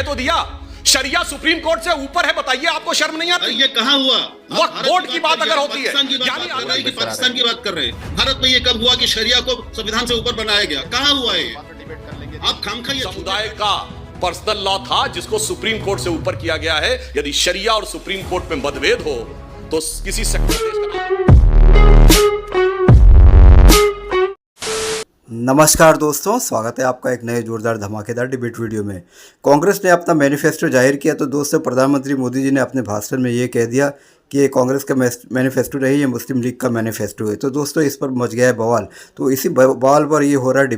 तो दिया शरिया supreme court से ऊपर है, बताइए आपको शर्म नहीं आती? ये कहाँ हुआ? वक्फ बोर्ड की बात अगर होती है, पाकिस्तान की बात कर रहे हैं। भारत में ये कब हुआ कि शरिया को संविधान से ऊपर बनाया गया? कहाँ हुआ ये? आप खामखा ये समुदाय का पर्सनल लॉ था जिसको सुप्रीम कोर्ट से ऊपर किया गया है। यदि शरिया और सुप्रीम कोर्ट में मतभेद हो तो किसी नमस्कार दोस्तों, स्वागत है आपका एक नए जोरदार धमाकेदार डिबेट वीडियो में। कांग्रेस ने अपना मैनिफेस्टो जाहिर किया तो दोस्तों प्रधानमंत्री मोदी जी ने अपने भाषण में ये कह दिया कि ये कांग्रेस का मैनिफेस्टो नहीं, ये मुस्लिम लीग का मैनिफेस्टो है। तो दोस्तों इस पर मच गया है बवाल। तो इसी बवाल पर ये हो रहा है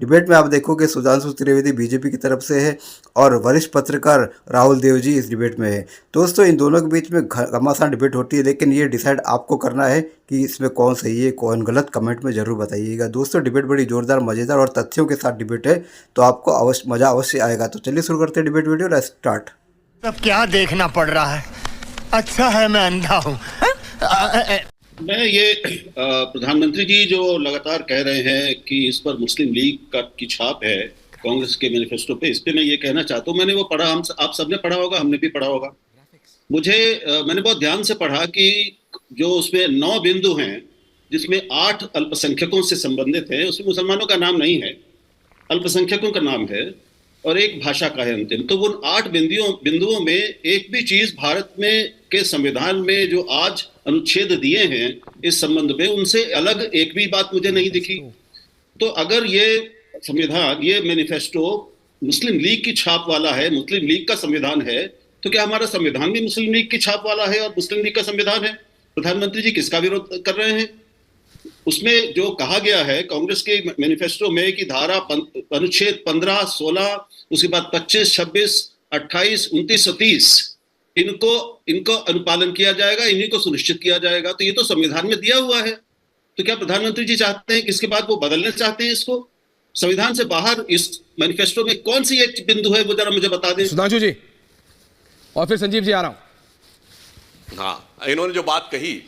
डिबेट में आप देखोगे सुधांशु त्रिवेदी बीजेपी की तरफ से है और वरिष्ठ पत्रकार राहुल देव जी इस डिबेट में है। दोस्तों इन दोनों के बीच में घमासान डिबेट होती है, लेकिन ये डिसाइड आपको करना है कि इसमें कौन सही है कौन गलत। कमेंट में ज़रूर बताइएगा। दोस्तों डिबेट बड़ी जोरदार, मज़ेदार और तथ्यों के साथ डिबेट है, तो आपको मज़ा अवश्य आएगा। तो चलिए शुरू करते हैं डिबेट वीडियो। Let's start. अब क्या देखना पड़ रहा है? अच्छा है मैं अंधा हूँ। मैं ये प्रधानमंत्री जी जो लगातार कह रहे हैं कि इस पर मुस्लिम लीग की छाप है कांग्रेस के मैनिफेस्टो पे, इस पे मैं ये कहना चाहता हूँ। मैंने वो पढ़ा, आप सबने पढ़ा होगा, हमने भी पढ़ा होगा। मैंने बहुत ध्यान से पढ़ा कि जो उसमें 9 बिंदु हैं जिसमें 8 अल्पसंख्यकों से संबंधित है, उसमें मुसलमानों का नाम नहीं है, अल्पसंख्यकों का नाम है और एक भाषा का है अंतिम। तो उन 8 बिंदुओं में एक भी चीज भारत में के संविधान में जो आज अनुच्छेद दिए हैं इस संबंध में, उनसे अलग एक भी बात मुझे नहीं दिखी। तो अगर ये संविधान, ये मैनिफेस्टो मुस्लिम लीग की छाप वाला है, मुस्लिम लीग का संविधान है, तो क्या हमारा संविधान भी मुस्लिम लीग की छाप वाला है और मुस्लिम लीग का संविधान है? प्रधानमंत्री जी किसका विरोध कर रहे हैं? उसमें जो कहा गया है कांग्रेस के मैनिफेस्टो में कि धारा अनुच्छेद 15, 16, उसके बाद 25, 26, 28, 29 और 30 इनको अनुपालन किया जाएगा, इन्हीं को सुनिश्चित किया जाएगा। तो ये तो संविधान में दिया हुआ है। तो क्या प्रधानमंत्री जी चाहते हैं कि इसके बाद वो बदलना चाहते हैं इसको? संविधान से बाहर इस मैनिफेस्टो में कौन सी एक बिंदु है वो जरा मुझे बता दें। सुधांशु जी और फिर संजीव जी आ रहा हूं। हाँ, इन्होंने जो बात कही,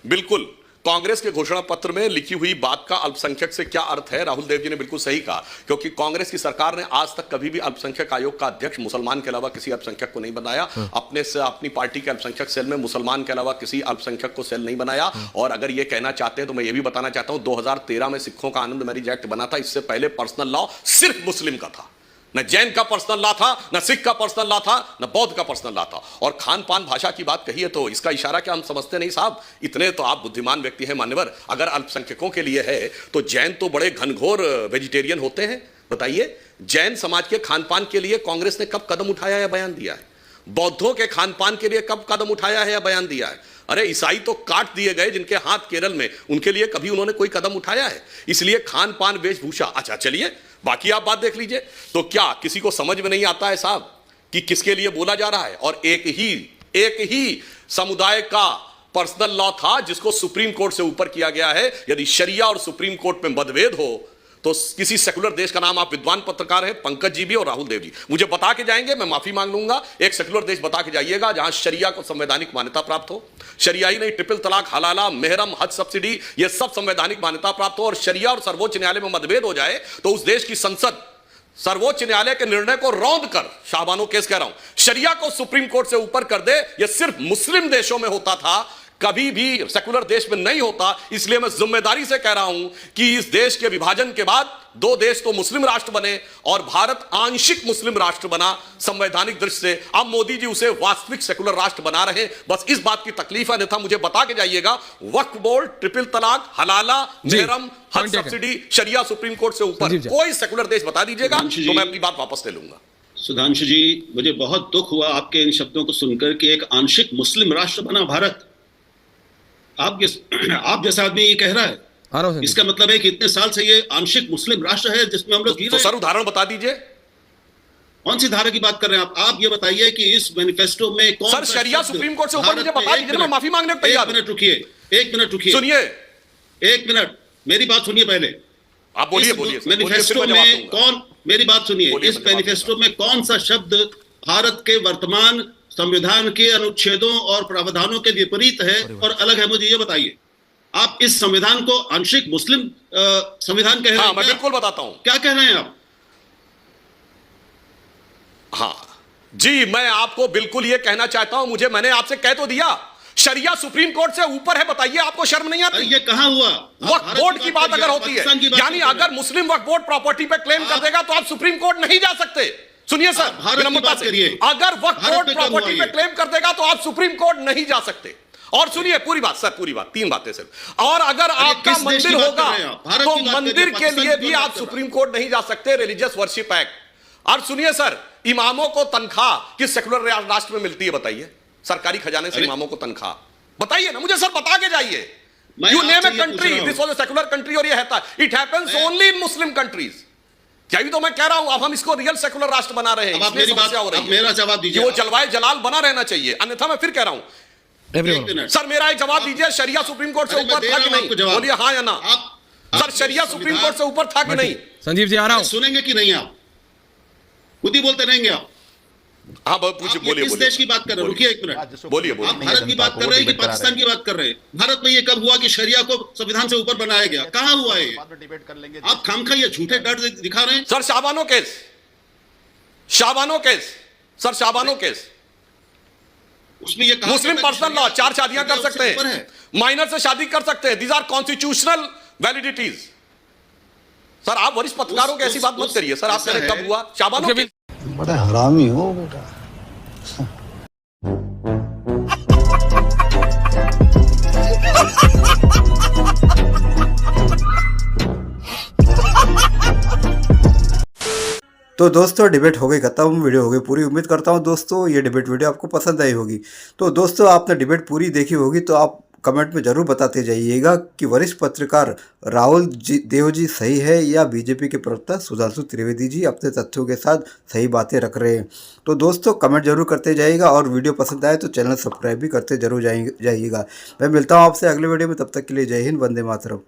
बिल्कुल कांग्रेस के घोषणा पत्र में लिखी हुई बात का अल्पसंख्यक से क्या अर्थ है, राहुल देव जी ने बिल्कुल सही कहा। क्योंकि कांग्रेस की सरकार ने आज तक कभी भी अल्पसंख्यक आयोग का अध्यक्ष मुसलमान के अलावा किसी अल्पसंख्यक को नहीं बनाया। अपनी पार्टी के अल्पसंख्यक सेल में मुसलमान के अलावा किसी अल्पसंख्यक को सेल नहीं बनाया। और अगर ये कहना चाहते हैं तो मैं ये भी बताना चाहता हूं, 2013 में सिखों का आनंद मैरिज एक्ट बना था। इससे पहले पर्सनल लॉ सिर्फ मुस्लिम का था, न जैन का पर्सनल लॉ था, न सिख का पर्सनल लॉ था, न बौद्ध का पर्सनल लॉ था। और खान पान भाषा की बात कही है तो इसका इशारा क्या हम समझते नहीं साहब? इतने तो आप बुद्धिमान व्यक्ति हैं मान्यवर। अगर अल्पसंख्यकों के लिए है तो जैन तो बड़े घनघोर वेजिटेरियन होते हैं। बताइए, जैन समाज के खान पान के लिए कांग्रेस ने कब कदम उठाया या बयान दिया है? बौद्धों के खान पान के लिए कब कदम उठाया है या बयान दिया है? अरे ईसाई तो काट दिए गए जिनके हाथ केरल में, उनके लिए कभी उन्होंने कोई कदम उठाया है? इसलिए खान पान वेशभूषा, अच्छा चलिए बाकी आप बात देख लीजिए। तो क्या किसी को समझ में नहीं आता है साहब कि किसके लिए बोला जा रहा है? और एक ही समुदाय का पर्सनल लॉ था जिसको सुप्रीम कोर्ट से ऊपर किया गया है। यदि शरिया और सुप्रीम कोर्ट में मतभेद हो तो किसी सेकुलर देश का नाम, आप विद्वान पत्रकार हैं पंकज जी भी और राहुल देव जी, मुझे बता के जाएंगे, मैं माफी मांग लूंगा। एक सेकुलर देश बता के जाइएगा जहां शरिया को संवैधानिक मान्यता प्राप्त हो। शरिया ही नहीं, ट्रिपल तलाक, हलाला, मेहरम, हज सब्सिडी, ये सब संवैधानिक मान्यता प्राप्त हो। और शरिया और सर्वोच्च न्यायालय में मतभेद हो जाए तो उस देश की संसद सर्वोच्च न्यायालय के निर्णय को रौंद कर, शाहबानो केस कह रहा हूं, शरिया को सुप्रीम कोर्ट से ऊपर कर दे। यह सिर्फ मुस्लिम देशों में होता था, कभी भी सेकुलर देश में नहीं होता। इसलिए मैं जिम्मेदारी से कह रहा हूं कि इस देश के विभाजन के बाद 2 देश तो मुस्लिम राष्ट्र बने और भारत आंशिक मुस्लिम राष्ट्र बना संवैधानिक दृष्टि से। अब मोदी जी उसे वास्तविक सेकुलर राष्ट्र बना रहे हैं, बस इस बात की तकलीफ है। अन्यथा मुझे बता के जाइएगा, वक्फ बोर्ड, ट्रिपल तलाक, हलाला, मेहरम, हज सब्सिडी, शरिया सुप्रीम कोर्ट से ऊपर कोई सेकुलर देश बता दीजिएगा तो मैं अपनी बात वापस ले लूंगा। सुधांशु जी, मुझे बहुत दुख हुआ आपके इन शब्दों को सुनकर कि एक आंशिक मुस्लिम राष्ट्र बना भारत। आप जैसा आदमी ये कह रहा है, इसका मतलब है कि इतने साल से ये आंशिक मुस्लिम राष्ट्र है जिसमें हम लोग जी रहे हैं। तो सर उदाहरण बता दीजिए, कौन सी धारा की बात कर रहे हैं आप ये बताइए कि इस मैनिफेस्टो में कौन सर शरिया सुप्रीम कोर्ट से ऊपर, मुझे बता दीजिए, मैं माफी मांगने को तैयार। एक मिनट रुकिए, सुनिए, 1 मिनट मेरी बात सुनिए पहले। आप बोलिए। मैनिफेस्टो में कौन, मेरी बात सुनिए, इस मैनिफेस्टो में कौन सा शब्द भारत के वर्तमान संविधान के अनुच्छेदों और प्रावधानों के विपरीत है और अलग है? मुझे ये बताइए। आप इस संविधान को आंशिक मुस्लिम संविधान कह रहे हैं? मैं बिल्कुल बताता हूं। क्या कह रहे हैं आप? हाँ, जी, मैं आपको बिल्कुल ये कहना चाहता हूं, मैंने आपसे कह तो दिया, शरिया सुप्रीम कोर्ट से ऊपर है। बताइए, आपको शर्म नहीं आती? ये कहां हुआ? वक्फ बोर्ड की बात अगर होती है, यानी अगर मुस्लिम वक्फ बोर्ड प्रॉपर्टी पे क्लेम कर देगा तो आप सुप्रीम कोर्ट नहीं जा सकते। सुनिए सर, विनम्रता से, अगर वक्फ बोर्ड प्रॉपर्टी पे क्लेम कर देगा तो आप सुप्रीम कोर्ट नहीं जा सकते। और सुनिए पूरी बात सर, पूरी बात, 3 बातें सिर्फ। और अगर आपका मंदिर होगा तो मंदिर के लिए भी आप सुप्रीम कोर्ट नहीं जा सकते, रिलीजियस वर्शिप एक्ट। और सुनिए सर, इमामों को तनख्वाह किस सेकुलर राष्ट्र में मिलती है? बताइए, सरकारी खजाने से इमामों को तनख्वाह बताइए ना मुझे सर, बता के जाइए। You name a country, this was a secular country, और ये है, it happens only in Muslim countries. क्या भी तो मैं कह रहा हूं, अब हम इसको रियल सेकुलर राष्ट्र बना रहे हैं, इसमें समस्या हो रही है। मेरा जवाब दीजिए, वो जलवाए जलाल बना रहना चाहिए, अन्यथा मैं फिर कह रहा हूं। सर मेरा एक जवाब दीजिए, शरिया सुप्रीम कोर्ट से ऊपर था कि नहीं? बोलिए हाँ या ना। सर शरिया सुप्रीम कोर्ट से ऊपर था कि नहीं? संजीव जी आ रहा हूं। सुनेंगे कि नहीं? आप खुद ही बोलते रहेंगे आप। हाँ पूछिए, बोलिए। किस देश की बात कर रहे हैं? रुकिए 1 मिनट, बोलिए। आप भारत की बात कर रहे हैं कि पाकिस्तान की बात कर रहे हैं? भारत में ये कब हुआ कि शरिया को संविधान से ऊपर बनाया गया? कहां हुआ है? आप खामखा ये झूठे डर दिखा रहे हैं। सर शाबानो केस, सर शाबानो केस, उसमें ये मुस्लिम पर्सनल लॉ, 4 शादियां कर सकते हैं, माइनर से शादी कर सकते हैं, दीज आर कॉन्स्टिट्यूशनल वैलिडिटीज। सर आप वरिष्ठ पत्रकारों की ऐसी बात मत करिए सर। आप कह रहे कब हुआ? शाबानो केस। बड़ा हरामी हो बेटा। तो दोस्तों डिबेट हो गई खत्म, वीडियो हो गई पूरी। उम्मीद करता हूँ दोस्तों ये डिबेट वीडियो आपको पसंद आई होगी। तो दोस्तों आपने डिबेट पूरी देखी होगी तो आप कमेंट में ज़रूर बताते जाइएगा कि वरिष्ठ पत्रकार राहुल देव जी सही है या बीजेपी के प्रवक्ता सुधांशु त्रिवेदी जी अपने तथ्यों के साथ सही बातें रख रहे हैं। तो दोस्तों कमेंट जरूर करते जाइएगा, और वीडियो पसंद आए तो चैनल सब्सक्राइब भी करते जरूर जाइएगा। मैं मिलता हूँ आपसे अगले वीडियो में, तब तक के लिए जय हिंद, वंदे मातरम।